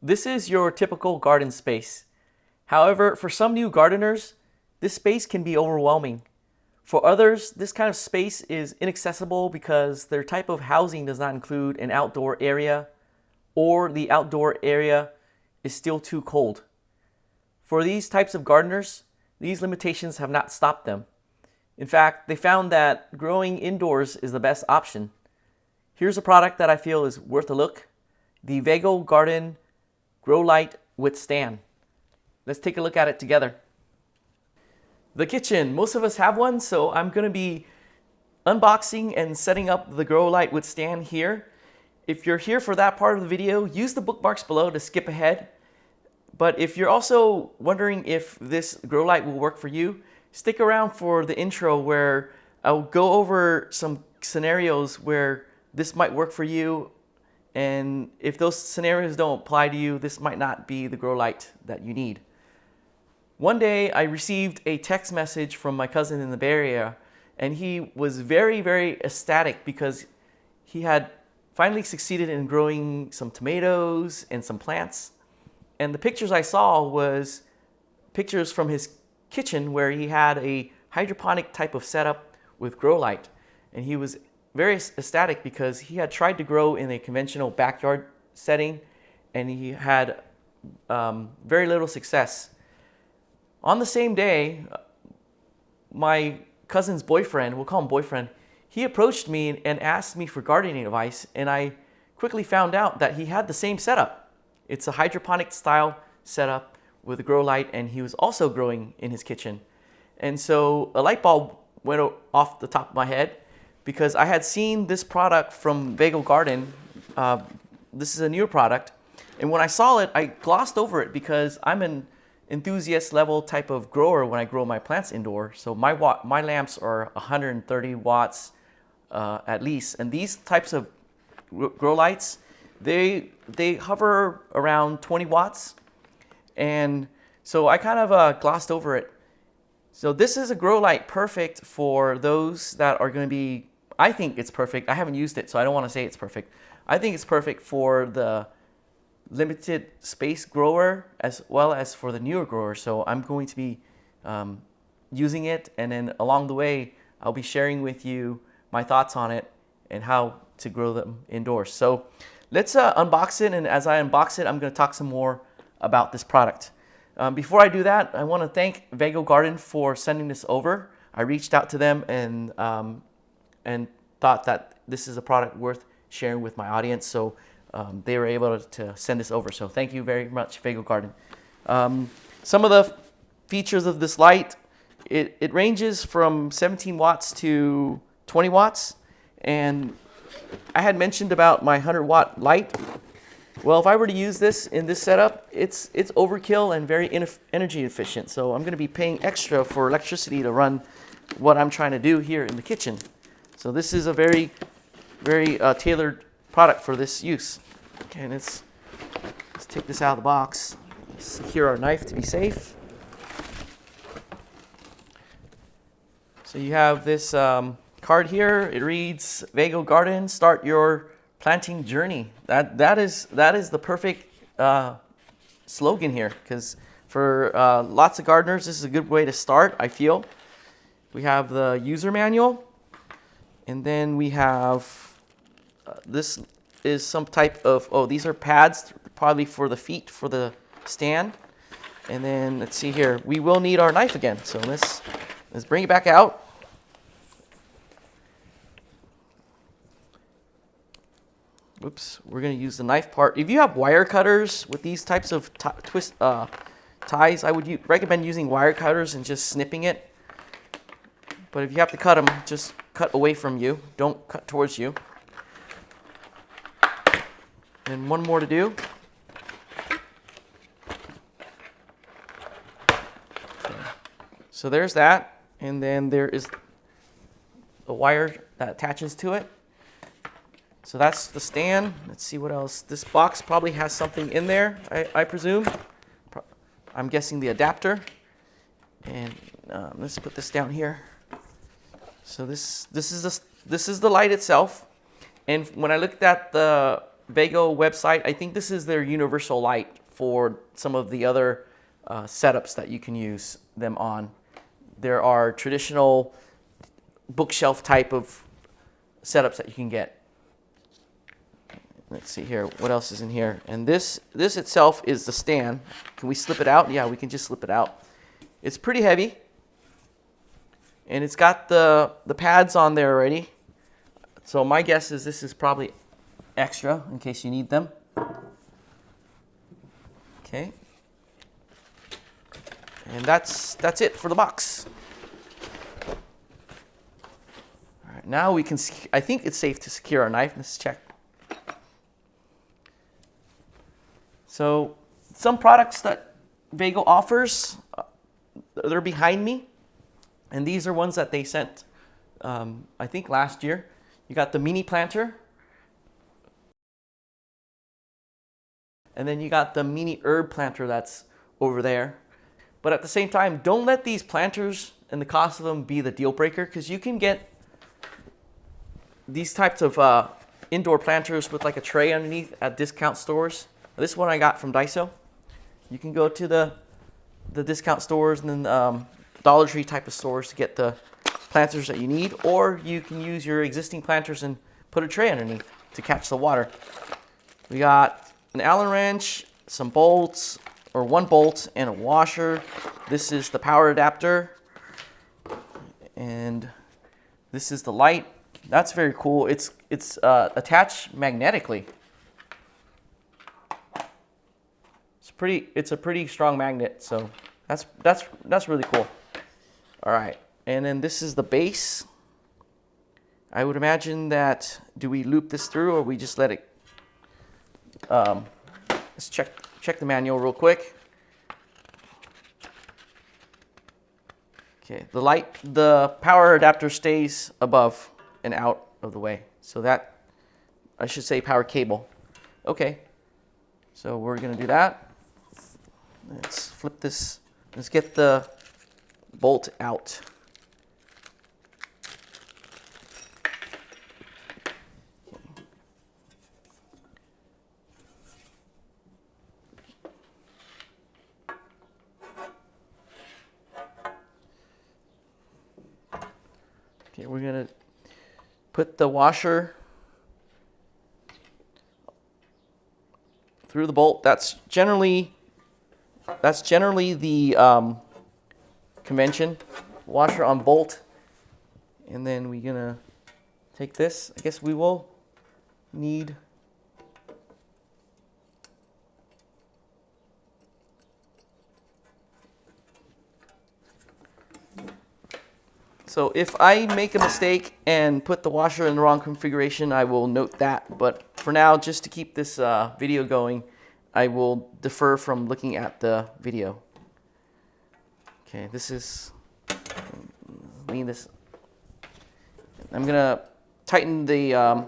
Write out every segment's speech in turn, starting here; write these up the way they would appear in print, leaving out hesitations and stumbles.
This is your typical garden space. However, for some new gardeners, this space can be overwhelming. For others, this kind of space is inaccessible because their type of housing does not include an outdoor area, or the outdoor area is still too cold. For these types of gardeners, these limitations have not stopped them. In fact, they found that growing indoors is the best option. Here's a product that I feel is worth a look: the Vego Garden Grow Light with Stand. Let's take a look at it together. The kitchen. Most of us have one, so I'm going to be unboxing and setting up the Grow Light with Stand here. If you're here for that part of the video, use the bookmarks below to skip ahead. But if you're also wondering if this grow light will work for you, stick around for the intro where I'll go over some scenarios where this might work for you. And if those scenarios don't apply to you, this might not be the grow light that you need. One day I received a text message from my cousin in the Bay Area, and he was very, very ecstatic because he had finally succeeded in growing some tomatoes and some plants. And the pictures I saw was pictures from his kitchen where he had a hydroponic type of setup with grow light. And he was very ecstatic because he had tried to grow in a conventional backyard setting and he had very little success. On the same day, my cousin's boyfriend, we'll call him boyfriend, he approached me and asked me for gardening advice, and I quickly found out that he had the same setup. It's a hydroponic style setup with a grow light, and he was also growing in his kitchen. And so a light bulb went off the top of my head because I had seen this product from Vego Garden. This is a newer product, and when I saw it, I glossed over it because I'm an enthusiast level type of grower when I grow my plants indoor. So my lamps are 130 watts at least, and these types of grow lights, they hover around 20 watts, and so I kind of glossed over it. So this is a grow light perfect for those that are going to be, I think it's perfect. I haven't used it, so I don't want to say it's perfect. I think it's perfect for the limited space grower as well as for the newer grower. So I'm going to be using it, and then along the way I'll be sharing with you my thoughts on it and how to grow them indoors. So let's unbox it, and as I unbox it, I'm going to talk some more about this product. Before I do that, I want to thank Vego Garden for sending this over. I reached out to them and thought that this is a product worth sharing with my audience, so they were able to send this over. So thank you very much, Vego Garden. Some of the features of this light, it ranges from 17 watts to 20 watts. And I had mentioned about my 100-watt light. Well, if I were to use this in this setup, it's overkill and very energy efficient. So I'm going to be paying extra for electricity to run what I'm trying to do here in the kitchen. So this is a very, very tailored product for this use. Okay, and let's take this out of the box. Secure our knife to be safe. So you have this card here. It reads, Vego Garden, start your planting journey. That is the perfect slogan here, because for lots of gardeners, this is a good way to start, I feel. We have the user manual, and then we have this is some type of, these are pads, probably for the feet, for the stand. And then let's see here, we will need our knife again. So let's bring it back out. Oops, we're going to use the knife part. If you have wire cutters with these types of ties, I would recommend using wire cutters and just snipping it. But if you have to cut them, just cut away from you. Don't cut towards you. And one more to do. Okay. So there's that. And then there is a wire that attaches to it. So that's the stand. Let's see what else. This box probably has something in there, I presume. I'm guessing the adapter. And let's put this down here. So this is the light itself. And when I looked at the Vego website, I think this is their universal light for some of the other setups that you can use them on. There are traditional bookshelf type of setups that you can get. Let's see here, what else is in here? And this itself is the stand. Can we slip it out? Yeah, we can just slip it out. It's pretty heavy, and it's got the pads on there already. So my guess is this is probably extra in case you need them. Okay. And that's it for the box. All right, now we can, I think it's safe to secure our knife. Let's check. So some products that Vego offers, they're behind me. And these are ones that they sent, I think last year. You got the mini planter. And then you got the mini herb planter that's over there. But at the same time, don't let these planters and the cost of them be the deal breaker, because you can get these types of indoor planters with like a tray underneath at discount stores. This one I got from Daiso. You can go to the discount stores and then Dollar Tree type of stores to get the planters that you need, or you can use your existing planters and put a tray underneath to catch the water. We got an Allen wrench, some bolts, or one bolt and a washer. This is the power adapter, and this is the light. That's very cool. It's attached magnetically. It's a pretty strong magnet, so that's really cool. All right, and then this is the base. I would imagine that, do we loop this through or we just let it? Let's check the manual real quick. Okay, the power adapter stays above and out of the way. So that, I should say power cable. Okay, so we're gonna do that. Let's flip this. Let's get the bolt out. Okay, we're gonna put the washer through the bolt. That's generally the convention. Washer on bolt, and then we're gonna take this. I guess we will need so if I make a mistake and put the washer in the wrong configuration, I will note that. But for now, just to keep this video going, I will defer from looking at the video. Okay, this is, lean this. I'm gonna tighten the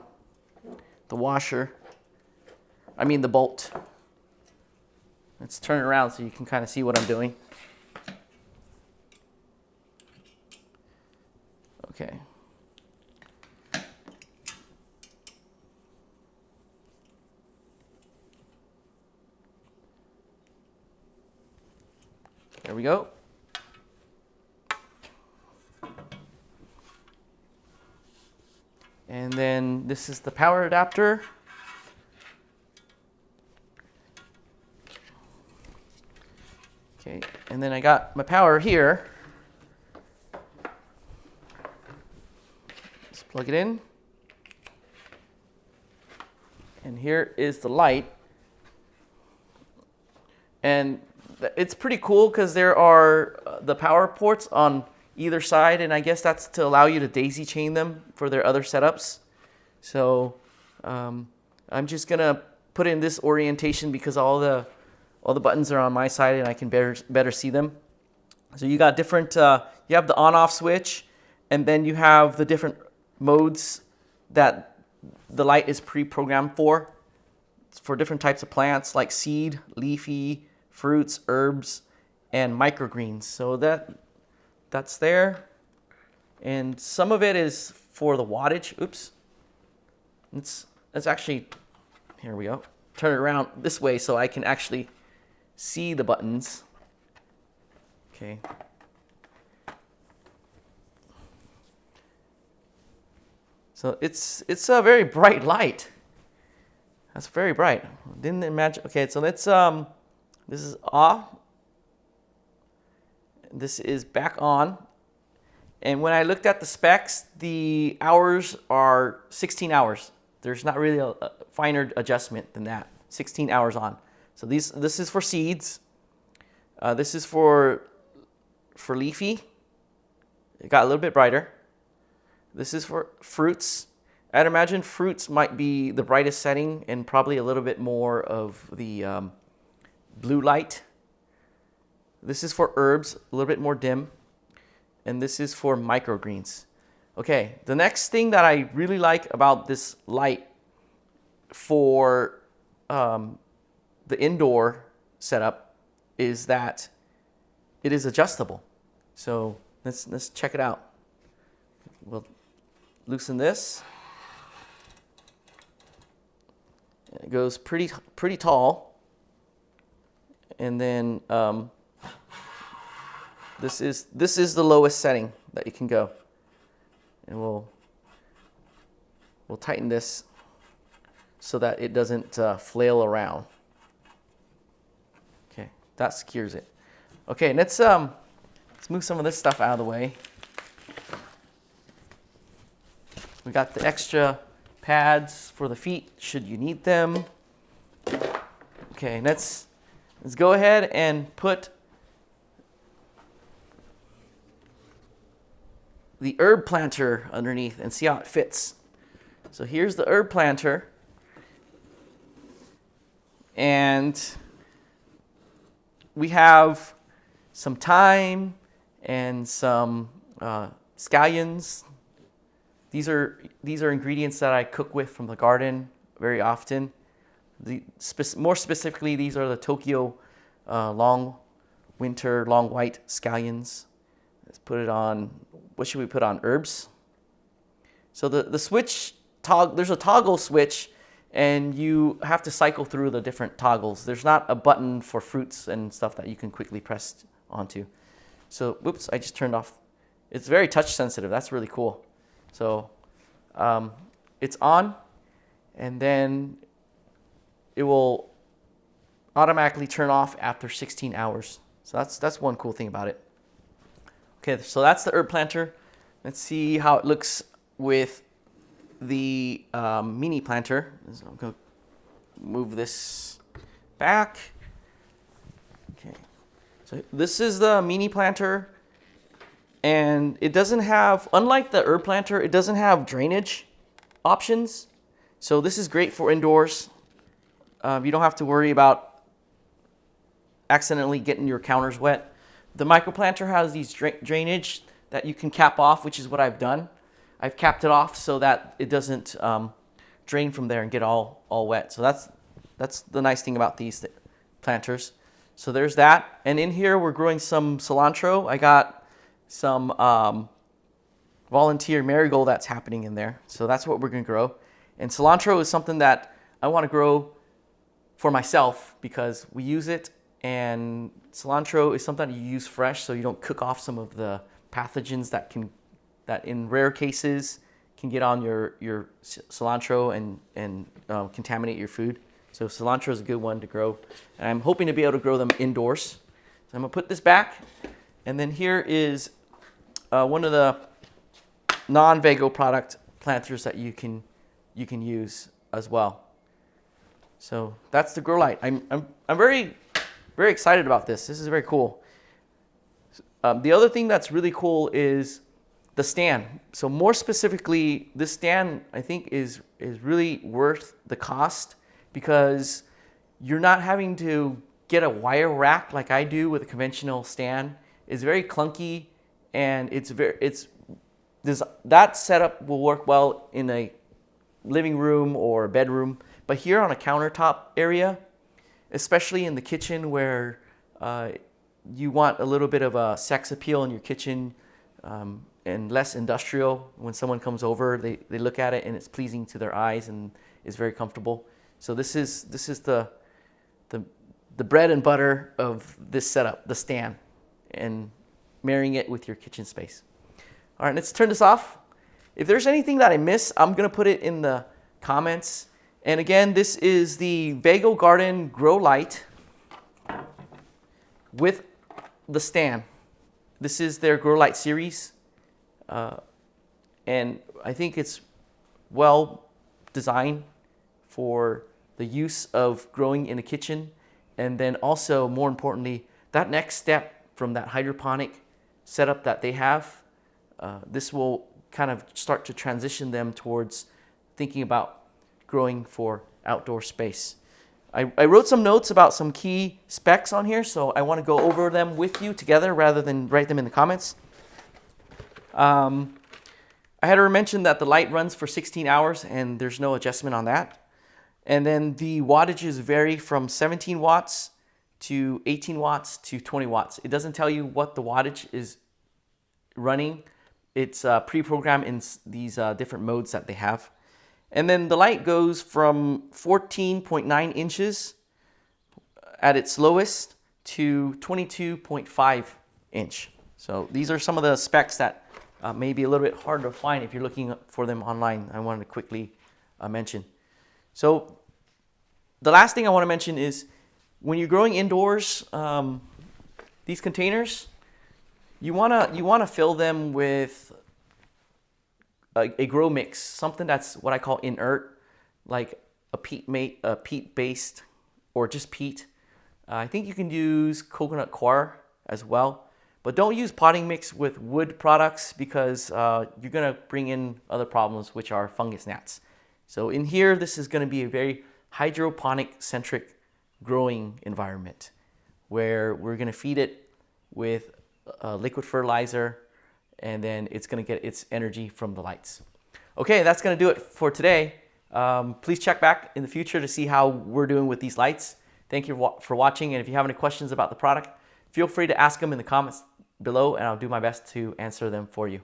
washer. I mean the bolt. Let's turn it around so you can kind of see what I'm doing. Okay. There we go. And then this is the power adapter. Okay, and then I got my power here. Let's plug it in. And here is the light. And it's pretty cool because there are the power ports on either side, and I guess that's to allow you to daisy chain them for their other setups. So I'm just gonna put in this orientation because all the buttons are on my side and I can better see them. So you got different, you have the on-off switch, and then you have the different modes that the light is pre-programmed for different types of plants like seed, leafy, fruits, herbs, and microgreens. So that's there. And some of it is for the wattage. Oops. Let's actually Here we go. Turn it around this way so I can actually see the buttons. Okay. So it's a very bright light. That's very bright. Didn't imagine. Okay, so let's this is off. This is back on. And when I looked at the specs, the hours are 16 hours. There's not really a finer adjustment than that. 16 hours on. So this is for seeds. This is for leafy. It got a little bit brighter. This is for fruits. I'd imagine fruits might be the brightest setting and probably a little bit more of the blue light. This is for herbs, a little bit more dim. And this is for microgreens. Okay, the next thing that I really like about this light for the indoor setup is that it is adjustable. So let's check it out. We'll loosen this. It goes pretty tall. And then this is the lowest setting that you can go. And we'll tighten this so that it doesn't flail around. Okay, that secures it. Okay, let's move some of this stuff out of the way. We got the extra pads for the feet should you need them. Okay, let's go ahead and put the herb planter underneath and see how it fits. So here's the herb planter. And we have some thyme and some scallions. These are ingredients that I cook with from the garden very often. More specifically, these are the Tokyo long white scallions. Let's put it on. What should we put on? Herbs. So the switch there's a toggle switch, and you have to cycle through the different toggles. There's not a button for fruits and stuff that you can quickly press onto. So, whoops, I just turned off. It's very touch sensitive. That's really cool. So it's on, and then it will automatically turn off after 16 hours. So that's one cool thing about it. Okay, so that's the herb planter. Let's see how it looks with the mini planter. So I'm going to move this back. Okay, so this is the mini planter. And it doesn't have, unlike the herb planter, it doesn't have drainage options. So this is great for indoors. You don't have to worry about accidentally getting your counters wet. The micro planter has these drainage that you can cap off, which is what I've done. I've capped it off so that it doesn't drain from there and get all wet. So that's the nice thing about these planters. So there's that. And in here we're growing some cilantro. I got some volunteer marigold that's happening in there. So that's what we're going to grow. And cilantro is something that I want to grow for myself because we use it, and cilantro is something you use fresh so you don't cook off some of the pathogens that in rare cases can get on your cilantro and contaminate your food. So cilantro is a good one to grow. And I'm hoping to be able to grow them indoors. So I'm going to put this back. And then here is one of the non-Vego product planters that you can use as well. So that's the grow light. I'm very excited about this. This is very cool. The other thing that's really cool is the stand. So more specifically, this stand I think is really worth the cost because you're not having to get a wire rack like I do with a conventional stand. It's very clunky, and that setup will work well in a living room or a bedroom, but here on a countertop area, especially in the kitchen where you want a little bit of a sex appeal in your kitchen and less industrial. When someone comes over, they look at it and it's pleasing to their eyes and is very comfortable. So this is the bread and butter of this setup, the stand, and marrying it with your kitchen space. All right, let's turn this off. If there's anything that I miss, I'm gonna put it in the comments. And again, this is the Vego Garden Grow Light with the stand. This is their Grow Light series. And I think it's well designed for the use of growing in a kitchen. And then also, more importantly, that next step from that hydroponic setup that they have, this will kind of start to transition them towards thinking about growing for outdoor space. I wrote some notes about some key specs on here, so I want to go over them with you together rather than write them in the comments. I had to mention that the light runs for 16 hours and there's no adjustment on that. And then the wattages vary from 17 watts to 18 watts to 20 watts. It doesn't tell you what the wattage is running. It's pre-programmed in these different modes that they have. And then the light goes from 14.9 inches at its lowest to 22.5 inch. So these are some of the specs that may be a little bit harder to find if you're looking for them online. I wanted to quickly mention. So the last thing I want to mention is when you're growing indoors, these containers, you wanna fill them with a grow mix, something that's what I call inert, like a peat based, or just peat. I think you can use coconut coir as well, but don't use potting mix with wood products because you're gonna bring in other problems, which are fungus gnats. So in here, this is gonna be a very hydroponic centric growing environment where we're gonna feed it with liquid fertilizer, and then it's going to get its energy from the lights. Okay, that's going to do it for today. Please check back in the future to see how we're doing with these lights. Thank you for watching, and if you have any questions about the product, feel free to ask them in the comments below, and I'll do my best to answer them for you.